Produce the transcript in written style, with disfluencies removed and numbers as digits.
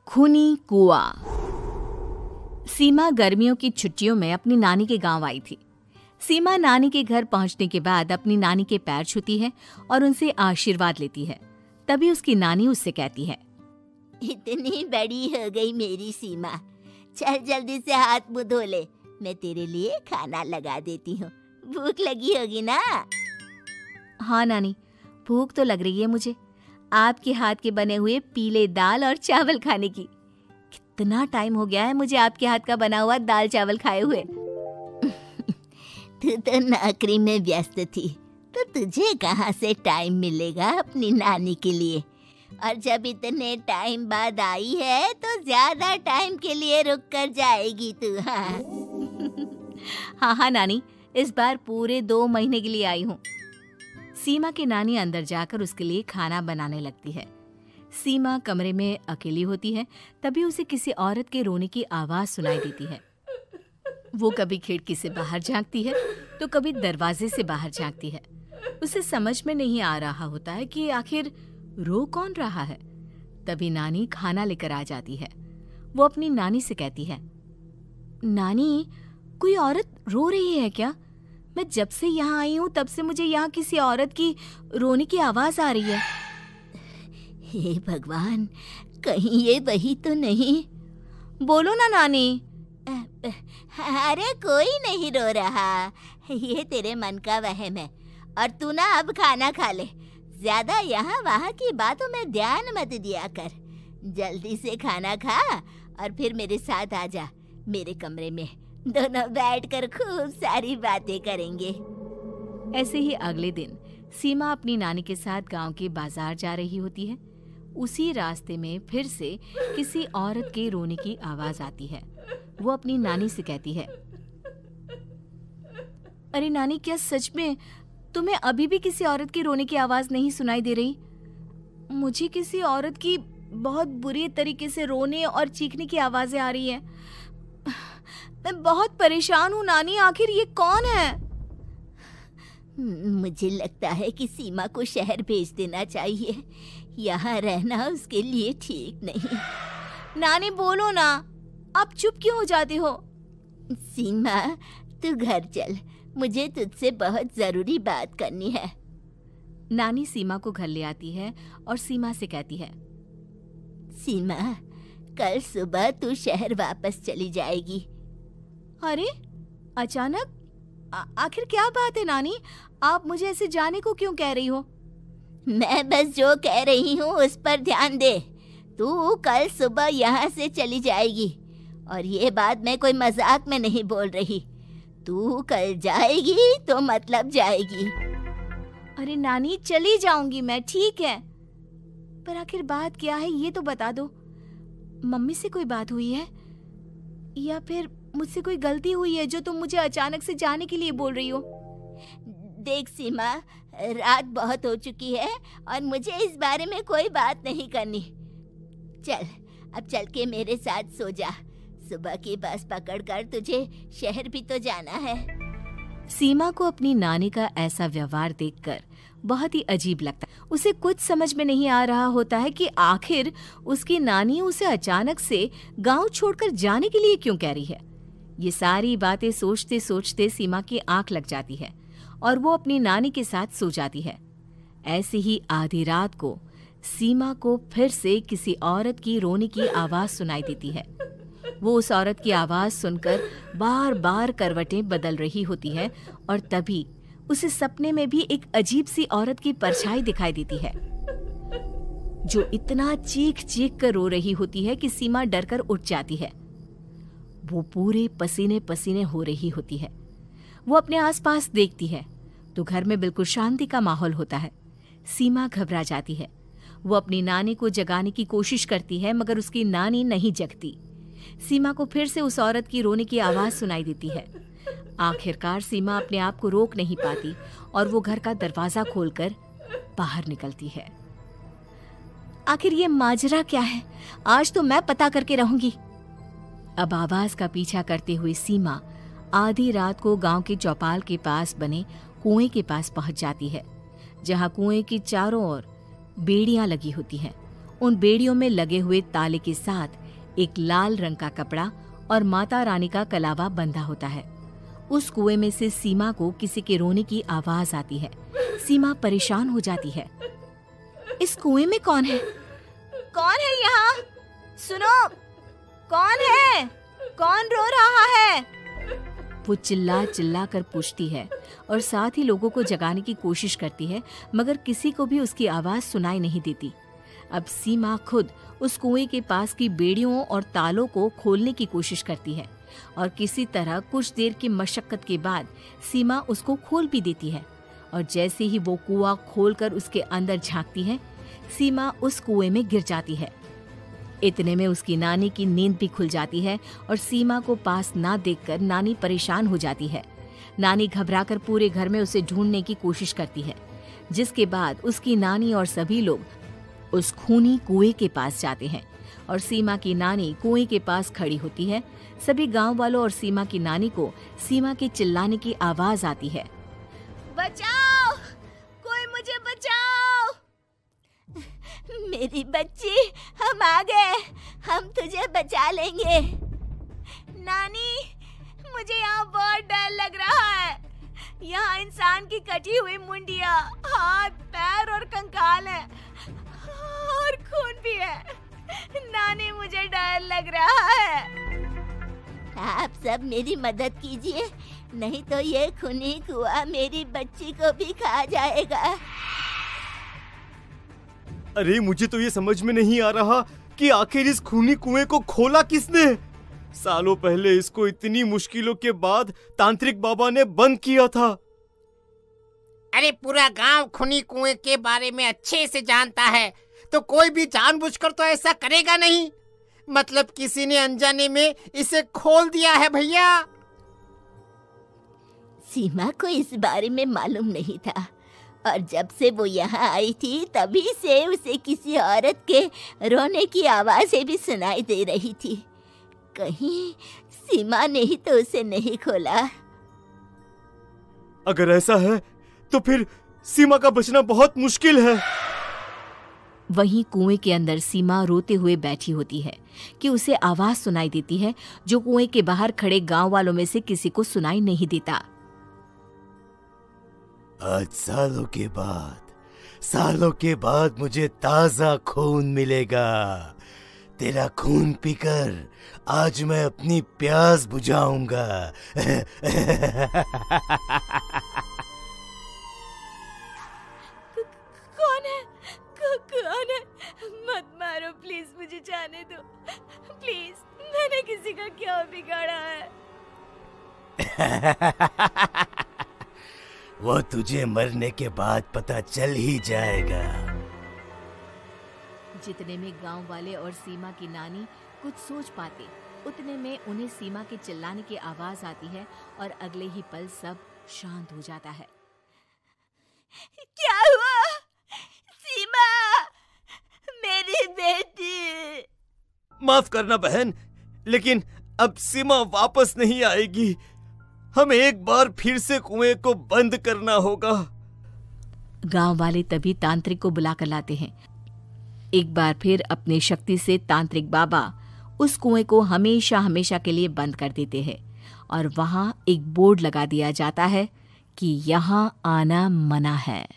खूनी कुआं। सीमा गर्मियों की छुट्टियों में अपनी नानी के गांव आई थी। सीमा नानी के घर पहुंचने के बाद अपनी नानी के पैर छूती है और उनसे आशीर्वाद लेती है। तभी उसकी नानी उससे कहती है, इतनी बड़ी हो गई मेरी सीमा, चल जल्दी से हाथ मुंह धो ले, मैं तेरे लिए खाना लगा देती हूँ। भूख लगी होगी ना? हाँ नानी, भूख तो लग रही है मुझे, आपके हाथ के बने हुए पीले दाल और चावल खाने की। कितना टाइम हो गया है मुझे आपके हाथ का बना हुआ दाल चावल खाए हुए। तू तो नौकरी में व्यस्त थी, तो तुझे कहाँ से टाइम मिलेगा अपनी नानी के लिए? और जब इतने टाइम बाद आई है तो ज्यादा टाइम के लिए रुक कर जाएगी तू। हाँ नानी, इस बार पूरे 2 महीने के लिए आई हूँ। सीमा की नानी अंदर जाकर उसके लिए खाना बनाने लगती है। सीमा कमरे में अकेली होती है, तभी उसे किसी औरत के रोने की आवाज सुनाई देती है। वो कभी खिड़की से बाहर झांकती है तो कभी दरवाजे से बाहर झांकती है। उसे समझ में नहीं आ रहा होता है कि आखिर रो कौन रहा है। तभी नानी खाना लेकर आ जाती है। वो अपनी नानी से कहती है, नानी, कोई औरत रो रही है क्या? मैं जब से यहाँ आई हूँ तब से मुझे यहाँ किसी औरत की रोने की आवाज आ रही है। हे भगवान, कहीं ये वही तो नहीं? बोलो ना नानी। अरे कोई नहीं रो रहा, ये तेरे मन का वहम है। और तू ना अब खाना खा ले, ज्यादा यहाँ वहाँ की बातों में ध्यान मत दिया कर। जल्दी से खाना खा और फिर मेरे साथ आ जा मेरे कमरे में, दोनों बैठकर खूब सारी बातें करेंगे। ऐसे ही अगले दिन सीमा अपनी नानी के साथ गांव के बाजार जा रही होती है। उसी रास्ते में फिर से किसी औरत के रोने की आवाज आती है। वो अपनी नानी से कहती है, अरे नानी, क्या सच में तुम्हें अभी भी किसी औरत की रोने की आवाज नहीं सुनाई दे रही? मुझे किसी औरत की बहुत बुरी तरीके से रोने और चीखने की आवाजें आ रही है। मैं बहुत परेशान हूँ नानी, आखिर ये कौन है? मुझे लगता है कि सीमा को शहर भेज देना चाहिए, यहाँ रहना उसके लिए ठीक नहीं। नानी बोलो ना, आप चुप क्यों हो जाते हो? सीमा, तू घर चल, मुझे तुझसे बहुत जरूरी बात करनी है। नानी सीमा को घर ले आती है और सीमा से कहती है, सीमा, कल सुबह तू शहर वापस चली जाएगी। अरे अचानक? आखिर क्या बात है नानी, आप मुझे ऐसे जाने को क्यों कह रही हो? मैं बस जो कह रही हूँ उस पर ध्यान दे। तू कल सुबह यहाँ से चली जाएगी, और ये बात मैं कोई मजाक में नहीं बोल रही। तू कल जाएगी तो मतलब जाएगी। अरे नानी, चली जाऊंगी मैं, ठीक है, पर आखिर बात क्या है ये तो बता दो। मम्मी से कोई बात हुई है या फिर मुझसे कोई गलती हुई है जो तुम मुझे अचानक से जाने के लिए बोल रही हो? देख सीमा, रात बहुत हो चुकी है और मुझे इस बारे में कोई बात नहीं करनी। चल, अब चल के मेरे साथ सो जा। सुबह की बस पकड़कर तुझे शहर भी तो जाना है। सीमा को अपनी नानी का ऐसा व्यवहार देखकर बहुत ही अजीब लगता है। उसे कुछ समझ में नहीं आ रहा होता है कि आखिर उसकी नानी उसे अचानक से गांव छोड़कर जाने के लिए क्यों कह रही है। ये सारी बातें सोचते सोचते सीमा की आंख लग जाती है और वो अपनी नानी के साथ सो जाती है। ऐसे ही आधी रात को सीमा को फिर से किसी औरत की रोने की आवाज सुनाई देती है। वो उस औरत की आवाज सुनकर बार बार करवटें बदल रही होती है और तभी उसे सपने में भी एक अजीब सी औरत की परछाई दिखाई देती है, जो इतना चीख चीख कर रो रही होती है कि सीमा डरकर उठ जाती है। वो पूरे पसीने पसीने हो रही होती है। वो अपने आसपास देखती है तो घर में बिल्कुल शांति का माहौल होता है। सीमा घबरा जाती है। वो अपनी नानी को जगाने की कोशिश करती है, मगर उसकी नानी नहीं जगती। सीमा को फिर से उस औरत की रोने की आवाज सुनाई देती है। आखिरकार सीमा अपने आप को रोक नहीं पाती और वो घर का दरवाजा खोलकर बाहर निकलती है। आखिर ये माजरा क्या है? आज तो मैं पता करके रहूंगी। अब आवाज का पीछा करते हुए सीमा आधी रात को गांव के चौपाल के पास बने कुएं के पास पहुंच जाती है, जहां कुएं की चारों ओर बेड़ियां लगी होती हैं उन बेड़ियों में लगे हुए ताले के साथ एक लाल रंग का कपड़ा और माता रानी का कलावा बंधा होता है। उस कुएं में से सीमा को किसी के रोने की आवाज आती है। सीमा परेशान हो जाती है। इस कुएं में कौन है? कौन है यहाँ? सुनो, कौन है? कौन रो रहा है? वो चिल्ला चिल्ला कर पूछती है और साथ ही लोगों को जगाने की कोशिश करती है, मगर किसी को भी उसकी आवाज सुनाई नहीं देती। अब सीमा खुद उस कुएं के पास की बेड़ियों और तालों को खोलने की कोशिश करती है और किसी तरह कुछ देर की मशक्कत के बाद सीमा उसको खोल भी देती है। और जैसे ही वो कुआं खोलकर उसके अंदर झांकती है, सीमा उस कुएं में गिर जाती है। इतने में उसकी नानी की नींद भी खुल जाती है और सीमा को पास ना देखकर नानी परेशान हो जाती है। नानी घबराकर पूरे घर में उसे ढूंढने की कोशिश करती है, जिसके बाद उसकी नानी और सभी लोग उस खूनी कुएं के पास जाते हैं और सीमा की नानी कुएं के पास खड़ी होती है। सभी गांव वालों और सीमा की नानी को सीमा के चिल्लाने की आवाज आती है। बचाओ, कोई मुझे बचाओ। मेरी बच्ची, हम आ गए, हम तुझे बचा लेंगे। नानी, मुझे यहाँ बहुत डर लग रहा है। यहाँ इंसान की कटी हुई मुंडिया, हाथ, पैर और कंकाल है और खून भी है। नानी, मुझे डर लग रहा है। आप सब मेरी मदद कीजिए, नहीं तो ये खूनी कुआं मेरी बच्ची को भी खा जाएगा। अरे मुझे तो ये समझ में नहीं आ रहा कि आखिर इस खूनी कुएं को खोला किसने। सालों पहले इसको इतनी मुश्किलों के बाद तांत्रिक बाबा ने बंद किया था। अरे पूरा गांव खूनी कुएं के बारे में अच्छे से जानता है, तो कोई भी जानबूझकर तो ऐसा करेगा नहीं। मतलब किसी ने अनजाने में इसे खोल दिया है भैया। सीमा को इस बारे में मालूम नहीं था और जब से वो यहाँ आई थी तभी से उसे किसी औरत के रोने की आवाजें भी सुनाई दे रही थी। कहीं सीमा ने ही तो उसे नहीं खोला। अगर ऐसा है तो फिर सीमा का बचना बहुत मुश्किल है। वहीं कुएं के अंदर सीमा रोते हुए बैठी होती है कि उसे आवाज सुनाई देती है जो कुएं के बाहर खड़े गांव वालों में से किसी को सुनाई नहीं देता। आज सालों के बाद मुझे ताजा खून मिलेगा। तेरा खून पीकर आज मैं अपनी प्यास बुझाऊंगा। कौन है? मत मारो प्लीज, मुझे जाने दो प्लीज। मैंने किसी का क्या बिगाड़ा है? वो तुझे मरने के बाद पता चल ही जाएगा। जितने में गांव वाले और सीमा की नानी कुछ सोच पाते, उतने में उन्हें सीमा के चिल्लाने की आवाज आती है और अगले ही पल सब शांत हो जाता है। क्या हुआ? सीमा, मेरी बेटी। माफ करना बहन, लेकिन अब सीमा वापस नहीं आएगी। हमें एक बार फिर से कुएं को बंद करना होगा। गांव वाले तभी तांत्रिक को बुला कर लाते हैं। एक बार फिर अपनी शक्ति से तांत्रिक बाबा उस कुएं को हमेशा हमेशा के लिए बंद कर देते हैं और वहां एक बोर्ड लगा दिया जाता है कि यहाँ आना मना है।